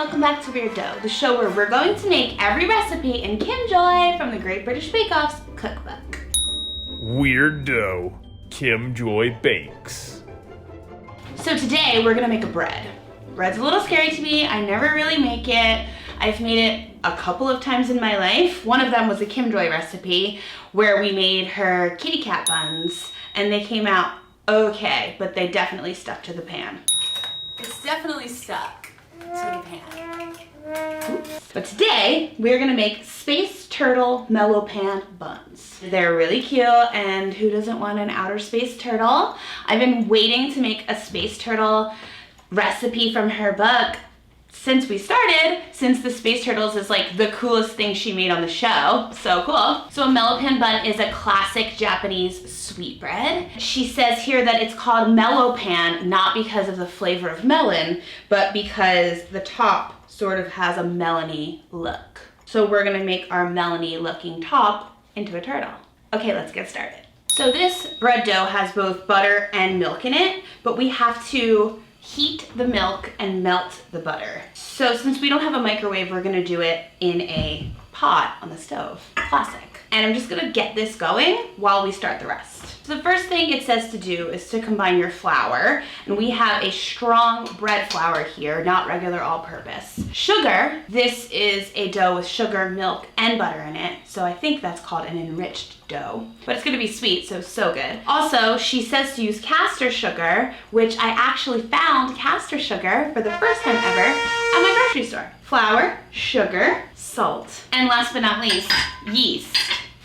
welcome back to Weird Dough, the show where we're going to make every recipe in Kim Joy from the Great British Bake Off's cookbook. Weird Dough, Kim Joy Bakes. So today we're gonna make a bread. Bread's a little scary to me. I never really make it. I've made it a couple of times in my life. One of them was a Kim Joy recipe where we made her kitty cat buns and they came out okay, but they definitely stuck to the pan. It's definitely stuck to the pan. Oops. But today we're gonna make Space Turtle Melonpan Buns. They're really cute, and who doesn't want an outer space turtle? I've been waiting to make a space turtle recipe from her book since we started, since the space turtles is like the coolest thing she made on the show. So cool. So a Melonpan bun is a classic Japanese sweetbread. She says here that it's called Melonpan not because of the flavor of melon, but because the top sort of has a melony look. So we're gonna make our melony looking top into a turtle. Okay, let's get started. So this bread dough has both butter and milk in it, but we have to heat the milk and melt the butter. So since we don't have a microwave, we're gonna do it in a pot on the stove. Classic. And I'm just gonna get this going while we start the rest. So the first thing it says to do is to combine your flour. And we have a strong bread flour here, not regular all-purpose. Sugar, this is a dough with sugar, milk, and butter in it. So I think that's called an enriched dough. But it's gonna be sweet, so good. Also, she says to use caster sugar, which I actually found caster sugar for the first time ever at my grocery store. Flour, sugar, salt, and last but not least, yeast.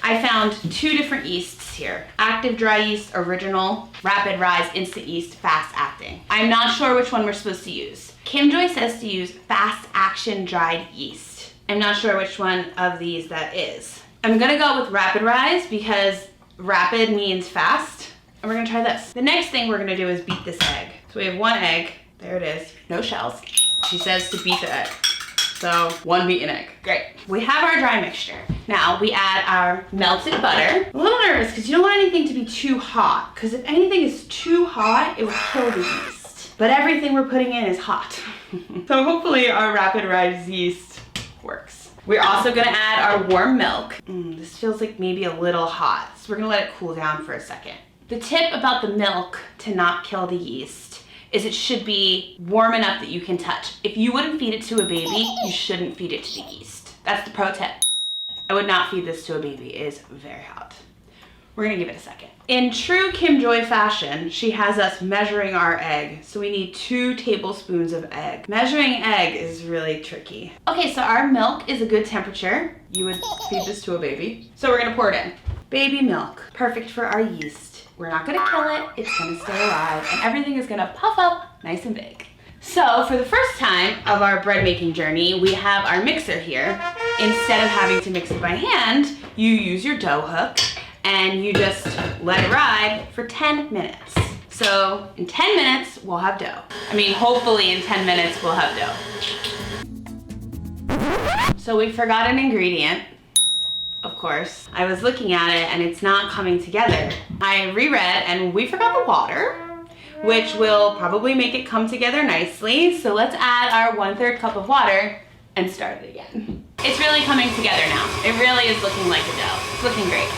I found 2 different yeasts here. Active dry yeast, original, rapid rise, instant yeast, fast acting. I'm not sure which one we're supposed to use. Kim Joy says to use fast action dried yeast. I'm not sure which one of these that is. I'm gonna go with rapid rise because rapid means fast. And we're gonna try this. The next thing we're gonna do is beat this egg. So we have 1 egg, there it is, no shells. She says to beat the egg. So 1 beaten egg, great. We have our dry mixture. Now we add our melted butter. I'm a little nervous because you don't want anything to be too hot, because if anything is too hot, it will kill the yeast. But everything we're putting in is hot. So hopefully our rapid rise yeast works. We're also gonna add our warm milk. This feels like maybe a little hot, so we're gonna let it cool down for a second. The tip about the milk to not kill the yeast is it should be warm enough that you can touch. If you wouldn't feed it to a baby, you shouldn't feed it to the yeast. That's the pro tip. I would not feed this to a baby, it is very hot. We're gonna give it a second. In true Kim Joy fashion, she has us measuring our egg. So we need 2 tablespoons of egg. Measuring egg is really tricky. Okay, so our milk is a good temperature. You would feed this to a baby. So we're gonna pour it in. Baby milk, perfect for our yeast. We're not gonna kill it, it's gonna stay alive, and everything is gonna puff up nice and big. So for the first time of our bread making journey, we have our mixer here. Instead of having to mix it by hand, you use your dough hook and you just let it ride for 10 minutes. So in 10 minutes, we'll have dough. I mean, hopefully in 10 minutes, we'll have dough. So we forgot an ingredient. Of course. I was looking at it and it's not coming together. I reread and we forgot the water, which will probably make it come together nicely. So let's add our 1/3 cup of water and start it again. It's really coming together now. It really is looking like a dough. It's looking great.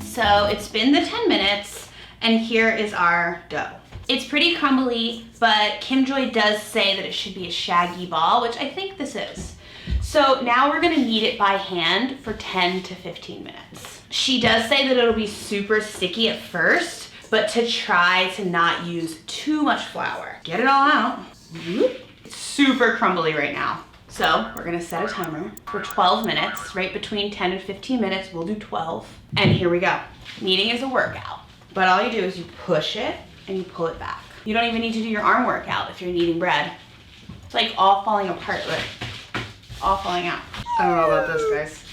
So it's been the 10 minutes and here is our dough. It's pretty crumbly, but Kim Joy does say that it should be a shaggy ball, which I think this is. So now we're gonna knead it by hand for 10 to 15 minutes. She does say that it'll be super sticky at first, but to try to not use too much flour. Get it all out. It's super crumbly right now. So we're gonna set a timer for 12 minutes, right between 10 and 15 minutes, we'll do 12. And here we go. Kneading is a workout, but all you do is you push it and you pull it back. You don't even need to do your arm workout if you're kneading bread. It's like all falling apart, look. All falling out. I don't know about this,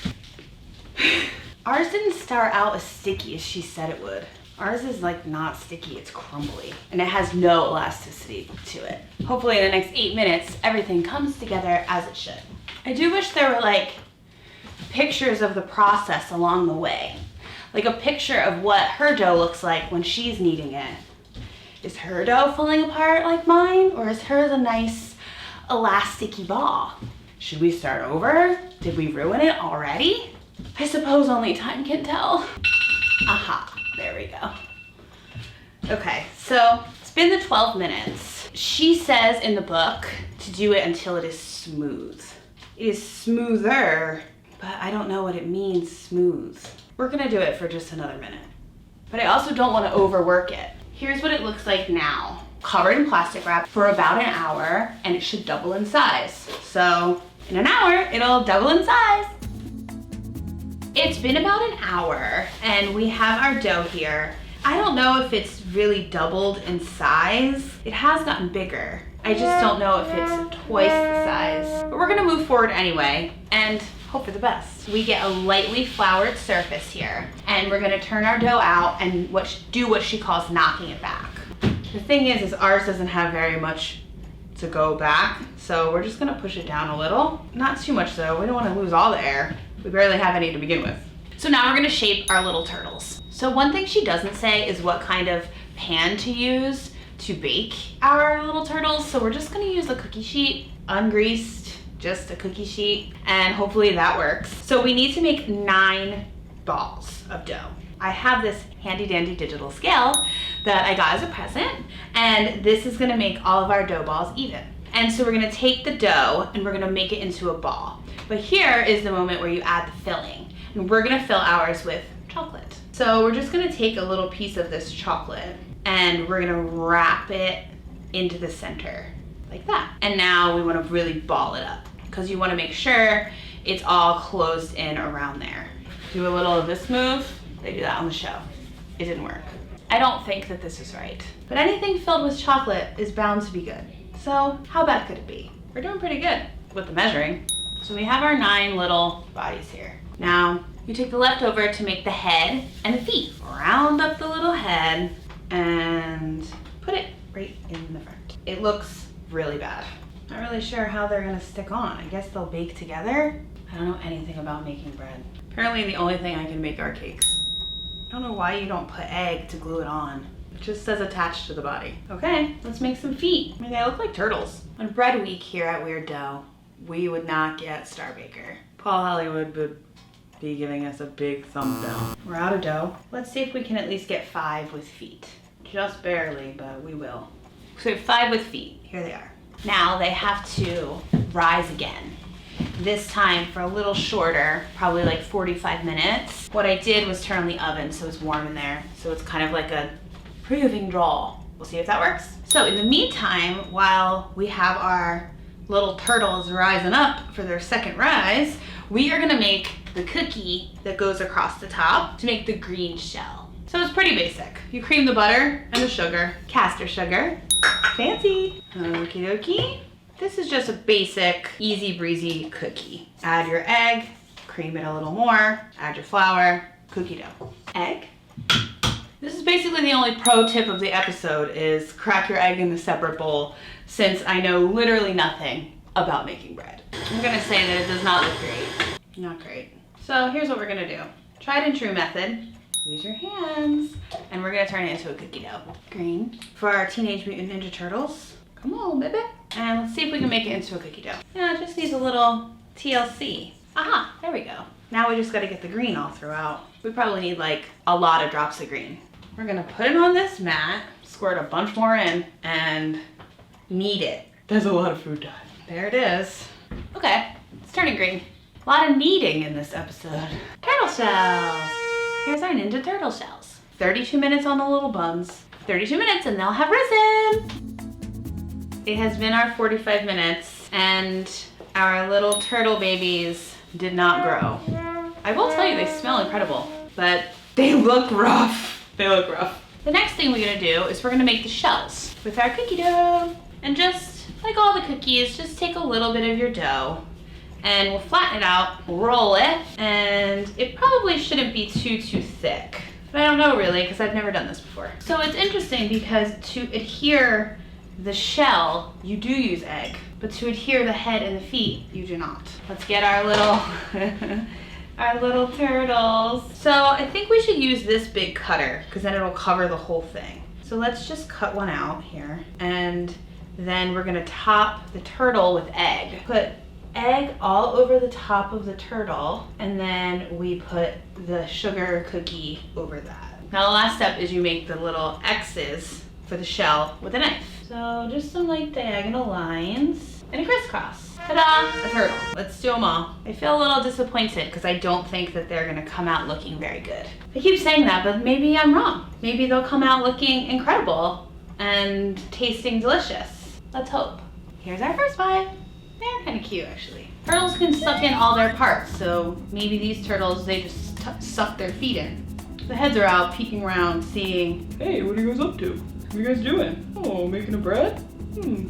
guys. Ours didn't start out as sticky as she said it would. Ours is like not sticky, it's crumbly. And it has no elasticity to it. Hopefully in the next 8 minutes, everything comes together as it should. I do wish there were like pictures of the process along the way. Like a picture of what her dough looks like when she's kneading it. Is her dough falling apart like mine? Or is hers a nice elasticy ball. Should we start over? Did we ruin it already? I suppose only time can tell. Aha, there we go. Okay, so it's been the 12 minutes. She says in the book to do it until it is smooth. It is smoother, but I don't know what it means, smooth. We're gonna do it for just another minute. But I also don't wanna overwork it. Here's what it looks like now. Covered in plastic wrap for about an hour, and it should double in size. So in an hour, it'll double in size. It's been about an hour, and we have our dough here. I don't know if it's really doubled in size. It has gotten bigger. I just don't know if it's twice the size. But we're gonna move forward anyway, and hope for the best. We get a lightly floured surface here, and we're gonna turn our dough out and do what she calls knocking it back. The thing is ours doesn't have very much to go back, so we're just gonna push it down a little. Not too much though, we don't wanna lose all the air. We barely have any to begin with. So now we're gonna shape our little turtles. So one thing she doesn't say is what kind of pan to use to bake our little turtles. So we're just gonna use a cookie sheet, ungreased, just a cookie sheet, and hopefully that works. So we need to make 9 balls of dough. I have this handy dandy digital scale that I got as a present, and this is gonna make all of our dough balls even. And so we're gonna take the dough and we're gonna make it into a ball. But here is the moment where you add the filling. And we're gonna fill ours with chocolate. So we're just gonna take a little piece of this chocolate and we're gonna wrap it into the center, like that. And now we wanna really ball it up because you wanna make sure it's all closed in around there. Do a little of this move. They do that on the show. It didn't work. I don't think that this is right. But anything filled with chocolate is bound to be good. So how bad could it be? We're doing pretty good with the measuring. So we have our 9 little bodies here. Now, you take the leftover to make the head and the feet. Round up the little head and put it right in the front. It looks really bad. Not really sure how they're gonna stick on. I guess they'll bake together. I don't know anything about making bread. Apparently the only thing I can make are cakes. I don't know why you don't put egg to glue it on. It just says attached to the body. Okay, let's make some feet. I mean, they look like turtles. On bread week here at Weird Dough, we would not get Star Baker. Paul Hollywood would be giving us a big thumbs down. We're out of dough. Let's see if we can at least get 5 with feet. Just barely, but we will. So we have 5 with feet. Here they are. Now they have to rise again. This time for a little shorter, probably like 45 minutes. What I did was turn on the oven so it's warm in there. So it's kind of like a proving draw. We'll see if that works. So in the meantime, while we have our little turtles rising up for their second rise, we are gonna make the cookie that goes across the top to make the green shell. So it's pretty basic. You cream the butter and the sugar, caster sugar. Fancy. Okie dokie. This is just a basic, easy breezy cookie. Add your egg, cream it a little more, add your flour, cookie dough. Egg. This is basically the only pro tip of the episode is crack your egg in a separate bowl, since I know literally nothing about making bread. I'm gonna say that it does not look great. Not great. So here's what we're gonna do. Tried and true method. Use your hands. And we're gonna turn it into a cookie dough. Green. For our Teenage Mutant Ninja Turtles. Come on, baby. And let's see if we can make it into a cookie dough. Yeah, it just needs a little TLC. Aha, there we go. Now we just gotta get the green all throughout. We probably need like a lot of drops of green. We're gonna put it on this mat, squirt a bunch more in, and knead it. There's a lot of food dye. There it is. Okay, it's turning green. A lot of kneading in this episode. Turtle shells. Here's our Ninja Turtle shells. 32 minutes on the little buns. 32 minutes and they'll have risen. It has been our 45 minutes and our little turtle babies did not grow. I will tell you, they smell incredible, but they look rough. They look rough. The next thing we're gonna do is we're gonna make the shells with our cookie dough. And just like all the cookies, just take a little bit of your dough and we'll flatten it out, roll it, and it probably shouldn't be too thick. But I don't know really, because I've never done this before. So it's interesting because to adhere the shell, you do use egg, but to adhere the head and the feet, you do not. Let's get our little, our little turtles. So I think we should use this big cutter, because then it'll cover the whole thing. So let's just cut one out here, and Then we're gonna top the turtle with egg. Put egg all over the top of the turtle, and then we put the sugar cookie over that. Now the last step is you make the little X's for the shell with a knife. So just some like diagonal lines and a crisscross. Ta-da! A turtle. Let's do them all. I feel a little disappointed because I don't think that they're gonna come out looking very good. I keep saying that, but maybe I'm wrong. Maybe they'll come out looking incredible and tasting delicious. Let's hope. Here's our first bite. They're kind of cute actually. Turtles can suck in all their parts, so maybe these turtles, they just suck their feet in. The heads are out peeking around seeing, hey, what are you guys up to? What are you guys doing? Oh, making a bread?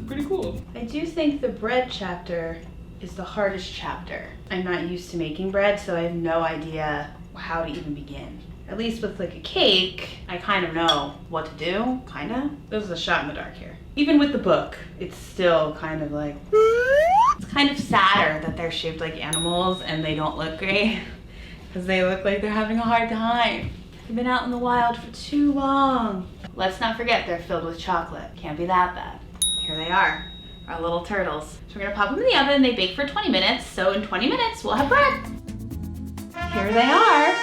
Pretty cool. I do think the bread chapter is the hardest chapter. I'm not used to making bread, so I have no idea how to even begin. At least with like a cake, I kind of know what to do, kinda. This is a shot in the dark here. Even with the book, it's still kind of like, it's kind of sadder that they're shaped like animals and they don't look great because they look like they're having a hard time. They've been out in the wild for too long. Let's not forget they're filled with chocolate. Can't be that bad. Here they are, our little turtles. So we're gonna pop them in the oven. They bake for 20 minutes. So in 20 minutes, we'll have bread. Here they are.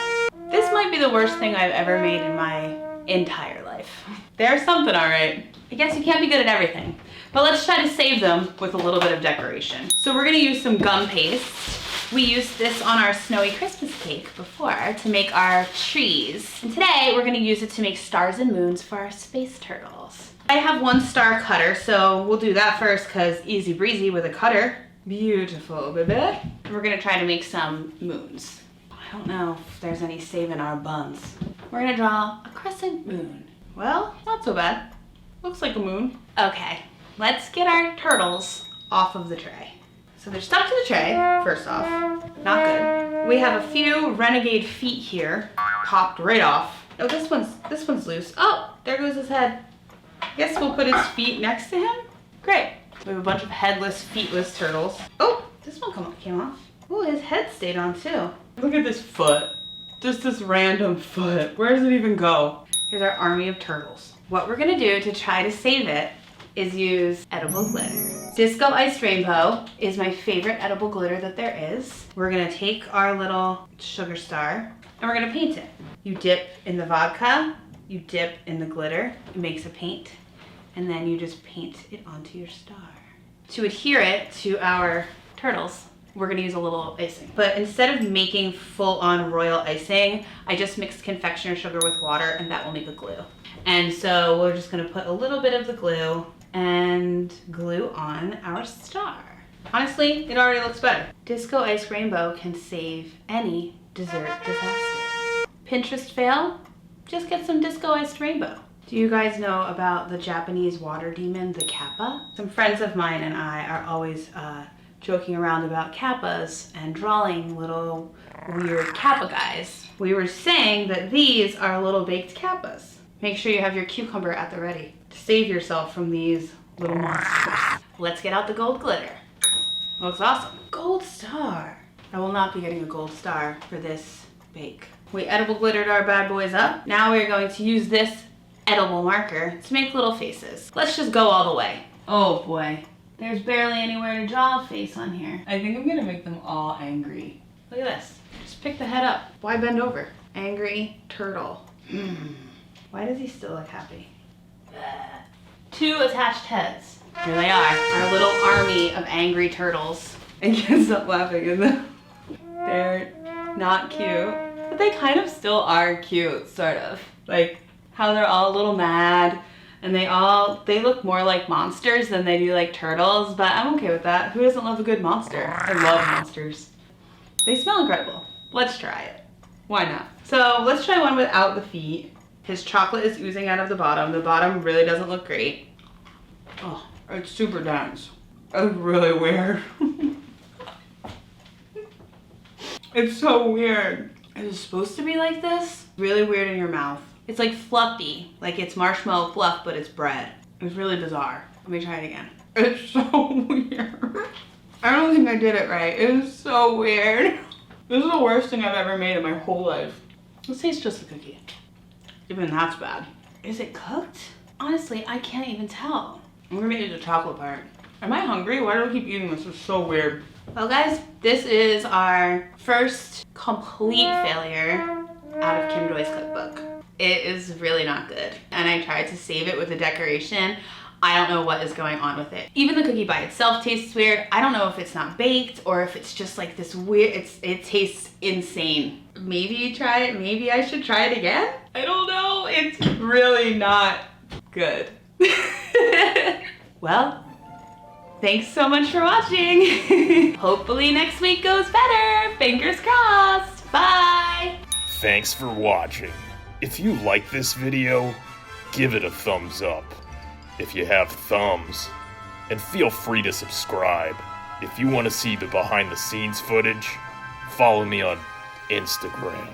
This might be the worst thing I've ever made in my entire life. They're something, all right. I guess you can't be good at everything, but let's try to save them with a little bit of decoration. So we're gonna use some gum paste. We used this on our snowy Christmas cake before to make our trees. And today we're gonna use it to make stars and moons for our space turtles. I have one star cutter, so we'll do that first because easy breezy with a cutter. Beautiful, baby. And we're gonna try to make some moons. I don't know if there's any saving our buns. We're gonna draw a crescent moon. Well, not so bad. Looks like a moon. Okay, let's get our turtles off of the tray. So they're stuck to the tray, first off. Not good. We have a few renegade feet here, popped right off. Oh, this one's loose. Oh, there goes his head. I guess we'll put his feet next to him. Great. We have a bunch of headless, feetless turtles. Oh, this one came off. Oh, his head stayed on too. Look at this foot. Just this random foot. Where does it even go? Here's our army of turtles. What we're gonna do to try to save it is use edible glitter. Disco Iced Rainbow is my favorite edible glitter that there is. We're gonna take our little sugar star and we're gonna paint it. You dip in the vodka, you dip in the glitter, it makes a paint, and then you just paint it onto your star. To adhere it to our turtles, we're gonna use a little icing. But instead of making full-on royal icing, I just mixed confectioner sugar with water and that will make a glue. And so we're just gonna put a little bit of the glue and glue on our star. Honestly, it already looks better. Disco Iced Rainbow can save any dessert disaster. Pinterest fail? Just get some Disco Iced Rainbow. Do you guys know about the Japanese water demon, the kappa? Some friends of mine and I are always joking around about kappas and drawing little weird kappa guys. We were saying that these are little baked kappas. Make sure you have your cucumber at the ready to save yourself from these little monsters. Let's get out the gold glitter. Looks awesome. Gold star. I will not be getting a gold star for this bake. We edible glittered our bad boys up. Now we're going to use this edible marker to make little faces. Let's just go all the way. Oh boy. There's barely anywhere to draw a face on here. I think I'm gonna make them all angry. Look at this. Just pick the head up. Why bend over? Angry turtle. Why does he still look happy? Two attached heads. Here they are, our little army of angry turtles. I can't stop laughing at them. They're not cute, but they kind of still are cute, sort of. Like how they're all a little mad and they look more like monsters than they do like turtles, but I'm okay with that. Who doesn't love a good monster? I love monsters. They smell incredible. Let's try it. Why not? So let's try one without the feet. His chocolate is oozing out of the bottom. The bottom really doesn't look great. Oh, it's super dense. It's really weird. It's so weird. Is it supposed to be like this? Really weird in your mouth. It's like fluffy, like it's marshmallow fluff, but it's bread. It's really bizarre. Let me try it again. It's so weird. I don't think I did it right. It is so weird. This is the worst thing I've ever made in my whole life. Let's say it's just a cookie. Even that's bad. Is it cooked? Honestly, I can't even tell. I'm gonna eat the chocolate part. Am I hungry? Why do I keep eating this? It's so weird. Well guys, this is our first complete failure out of Kim Joy's cookbook. It is really not good. And I tried to save it with a decoration. I don't know what is going on with it. Even the cookie by itself tastes weird. I don't know if it's not baked or if it's just like this weird, it tastes insane. Maybe try it, maybe I should try it again? I don't know, it's really not good. Well, thanks so much for watching. Hopefully next week goes better. Fingers crossed. Bye. Thanks for watching. If you like this video, give it a thumbs up if you have thumbs. And feel free to subscribe. If you want to see the behind the scenes footage, follow me on Instagram.